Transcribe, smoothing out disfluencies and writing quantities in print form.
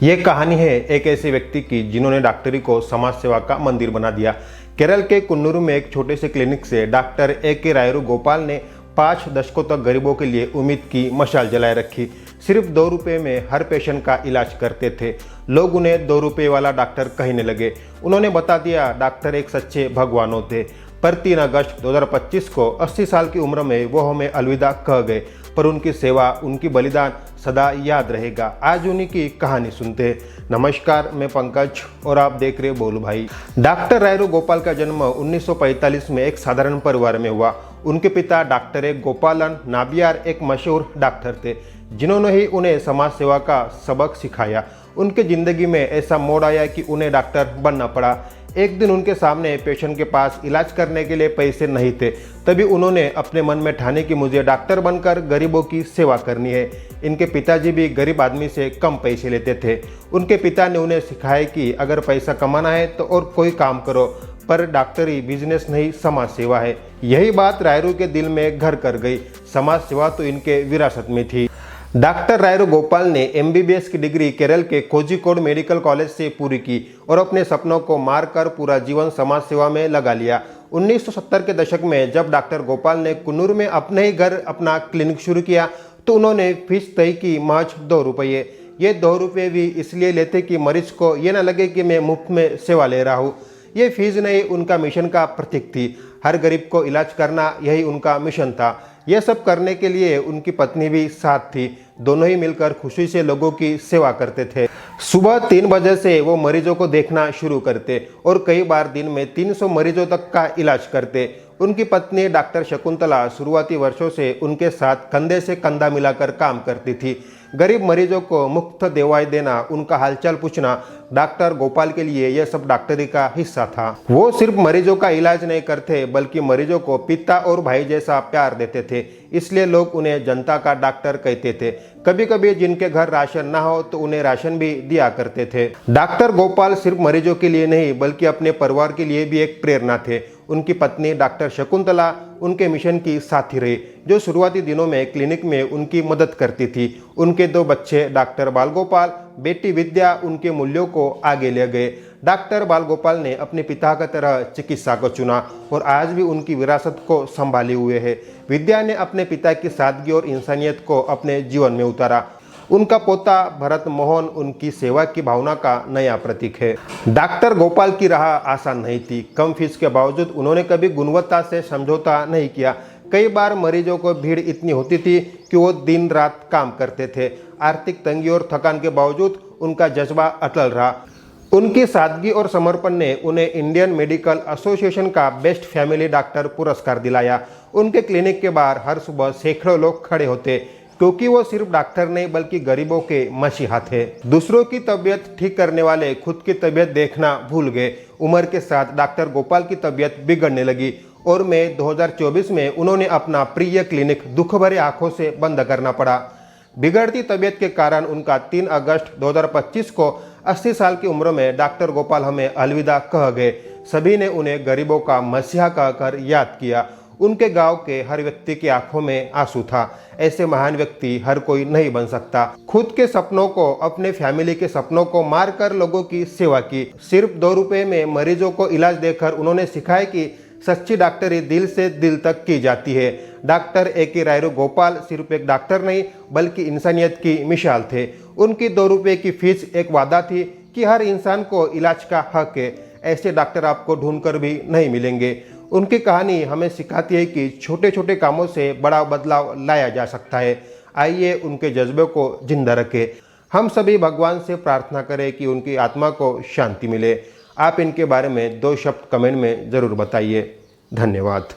ये कहानी है एक ऐसे व्यक्ति की जिन्होंने डॉक्टरी को समाज सेवा का मंदिर बना दिया। केरल के कुन्नूर में एक छोटे से क्लिनिक से डॉक्टर ए.के. रायरू गोपाल ने 5 दशकों तक गरीबों के लिए उम्मीद की मशाल जलाए रखी। सिर्फ 2 रुपये में हर पेशेंट का इलाज करते थे। लोग उन्हें 2 रुपये वाला डॉक्टर कहने लगे। उन्होंने बता दिया डॉक्टर एक सच्चे भगवान होते। पर 3 अगस्त 2025 को 80 साल की उम्र में वो हमें अलविदा कह गए, पर उनकी सेवा, उनकी बलिदान सदा याद रहेगा। आज उन्हीं की कहानी सुनते हैं। नमस्कार, मैं पंकज और आप देख रहे बोलू भाई। डॉक्टर रायरू गोपाल का जन्म 1945 में एक साधारण परिवार में हुआ। उनके पिता डॉक्टर ए. गोपालन नाबियार एक मशहूर डॉक्टर थे, जिन्होंने ही उन्हें समाज सेवा का सबक सिखाया। उनके जिंदगी में ऐसा मोड़ आया कि उन्हें डॉक्टर बनना पड़ा। एक दिन उनके सामने पेशेंट के पास इलाज करने के लिए पैसे नहीं थे। तभी उन्होंने अपने मन में ठाने कि मुझे डॉक्टर बनकर गरीबों की सेवा करनी है। इनके पिताजी भी गरीब आदमी से कम पैसे लेते थे। उनके पिता ने उन्हें सिखाया कि अगर पैसा कमाना है तो और कोई काम करो, पर डॉक्टरी बिजनेस नहीं, समाज सेवा है। यही बात रायरू के दिल में घर कर गई। समाज सेवा तो इनके विरासत में थी। डॉक्टर रायरू गोपाल ने MBBS की डिग्री केरल के कोझिकोड मेडिकल कॉलेज से पूरी की और अपने सपनों को मारकर पूरा जीवन समाज सेवा में लगा लिया। 1970 के दशक में जब डॉक्टर गोपाल ने कुन्नूर में अपने ही घर अपना क्लिनिक शुरू किया तो उन्होंने फीस तय की महज 2 रुपये। ये 2 रुपये भी इसलिए लेते कि मरीज को ये न लगे कि मैं मुफ्त में सेवा ले रहा हूँ। ये फीस नहीं, उनका मिशन का प्रतीक थी। हर गरीब को इलाज करना, यही उनका मिशन था। यह सब करने के लिए उनकी पत्नी भी साथ थी। दोनों ही मिलकर खुशी से लोगों की सेवा करते थे। सुबह 3 बजे से वो मरीजों को देखना शुरू करते और कई बार दिन में 300 मरीजों तक का इलाज करते। उनकी पत्नी डॉक्टर शकुंतला शुरुआती वर्षों से उनके साथ कंधे से कंधा मिलाकर काम करती थी। गरीब मरीजों को मुफ्त दवाई देना, उनका हालचाल पूछना, डॉक्टर गोपाल के लिए यह सब डॉक्टरी का हिस्सा था। वो सिर्फ मरीजों का इलाज नहीं करते बल्कि मरीजों को पिता और भाई जैसा प्यार देते थे। इसलिए लोग उन्हें जनता का डॉक्टर कहते थे। कभी कभी जिनके घर राशन ना हो तो उन्हें राशन भी दिया करते थे। डॉक्टर गोपाल सिर्फ मरीजों के लिए नहीं बल्कि अपने परिवार के लिए भी एक प्रेरणा थे। उनकी पत्नी डॉक्टर शकुंतला उनके मिशन की साथी रही, जो शुरुआती दिनों में क्लिनिक में उनकी मदद करती थी। उनके 2 बच्चे डॉक्टर बालगोपाल, बेटी विद्या उनके मूल्यों को आगे ले गए। डॉक्टर बालगोपाल ने अपने पिता की तरह चिकित्सा को चुना और आज भी उनकी विरासत को संभाले हुए है। विद्या ने अपने पिता की सादगी और इंसानियत को अपने जीवन में उतारा। उनका पोता भरत मोहन उनकी सेवा की भावना का नया प्रतीक है। डॉक्टर गोपाल की राह आसान नहीं थी। कम फीस के बावजूद उन्होंने कभी गुणवत्ता से समझौता नहीं किया। कई बार मरीजों को भीड़ इतनी होती थी कि वो दिन रात काम करते थे। आर्थिक तंगी और थकान के बावजूद उनका जज्बा अटल रहा। उनकी सादगी और समर्पण ने उन्हें इंडियन मेडिकल एसोसिएशन का बेस्ट फैमिली डॉक्टर पुरस्कार दिलाया। उनके क्लिनिक के बाहर हर सुबह सैकड़ों लोग खड़े होते, क्योंकि वो सिर्फ डॉक्टर नहीं बल्कि गरीबों के मसीहा थे। दूसरों की तबीयत ठीक करने वाले खुद की तबीयत देखना भूल गए। उम्र के साथ डॉक्टर गोपाल की तबीयत बिगड़ने लगी और मई 2024 में उन्होंने अपना प्रिय क्लिनिक दुख भरे आंखों से बंद करना पड़ा। बिगड़ती तबीयत के कारण उनका 3 अगस्त 2025 को 80 साल की उम्र में डॉक्टर गोपाल हमें अलविदा कह गए। सभी ने उन्हें गरीबों का मसीहा कहकर याद किया। उनके गांव के हर व्यक्ति की आंखों में आंसू था। ऐसे महान व्यक्ति हर कोई नहीं बन सकता। खुद के सपनों को, अपने फैमिली के सपनों को मारकर लोगों की सेवा की। सिर्फ 2 रुपये में मरीजों को इलाज देकर उन्होंने सिखाया कि सच्ची डॉक्टरी दिल से दिल तक की जाती है। Doctor A K. रायरू गोपाल सिर्फ एक डॉक्टर नहीं बल्कि इंसानियत की मिसाल थे। उनकी 2 रुपये की फीस एक वादा थी कि हर इंसान को इलाज का हक है। ऐसे डॉक्टर आपको ढूंढकर भी नहीं मिलेंगे। उनकी कहानी हमें सिखाती है कि छोटे छोटे कामों से बड़ा बदलाव लाया जा सकता है। आइए उनके जज्बे को जिंदा रखें। हम सभी भगवान से प्रार्थना करें कि उनकी आत्मा को शांति मिले। आप इनके बारे में 2 शब्द कमेंट में ज़रूर बताइए। धन्यवाद।